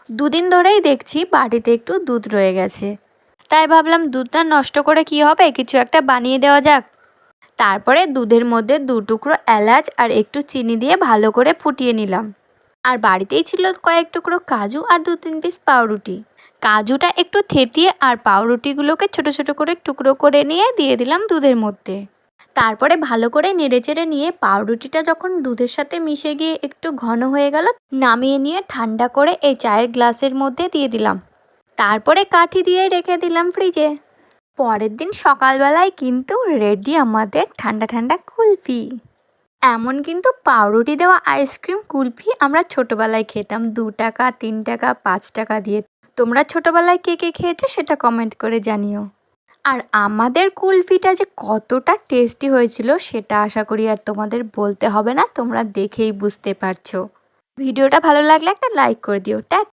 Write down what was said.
দুদিন ধরেই দেখছি বাড়িতে একটু দুধ রয়ে গেছে, তাই ভাবলাম দুধটা নষ্ট করে কি হবে, কিছু একটা বানিয়ে দেওয়া যাক। তারপরে দুধের মধ্যে 2 টুকরো এলাচ আর একটু চিনি দিয়ে ভালো করে ফুটিয়ে নিলাম। আর বাড়িতেই ছিল কয়েক টুকরো কাজু আর 2-3 পিস পাউরুটি। কাজুটা একটু থেতিয়ে আর পাউরুটিগুলোকে ছোট ছোট করে টুকরো করে নিয়ে দিয়ে দিলাম দুধের মধ্যে। তারপরে ভালো করে নেড়েচেড়ে নিয়ে পাউরুটিটা যখন দুধের সাথে মিশে গিয়ে একটু ঘন হয়ে গেল, নামিয়ে নিয়ে ঠান্ডা করে এই চায়ের গ্লাসের মধ্যে দিয়ে দিলাম। তারপরে কাঠি দিয়ে রেখে দিলাম ফ্রিজে। পরের দিন সকালবেলায় কিন্তু রেডি আমাদের ঠান্ডা ঠান্ডা কুলফি। এমন কিন্তু পাউরুটি দেওয়া আইসক্রিম কুলফি আমরা ছোটোবেলায় খেতাম 2 টাকা, 3 টাকা, 5 টাকা দিয়ে। তোমরা ছোটোবেলায় কে কে খেয়েছো সেটা কমেন্ট করে জানিও। আর আমাদের কুলফিটা যে কতটা টেস্টি হয়েছিল সেটা আশা করি আর তোমাদের বলতে হবে না, তোমরা দেখেই বুঝতে পারছো। ভিডিওটা ভালো লাগলে একটা লাইক করে দিও।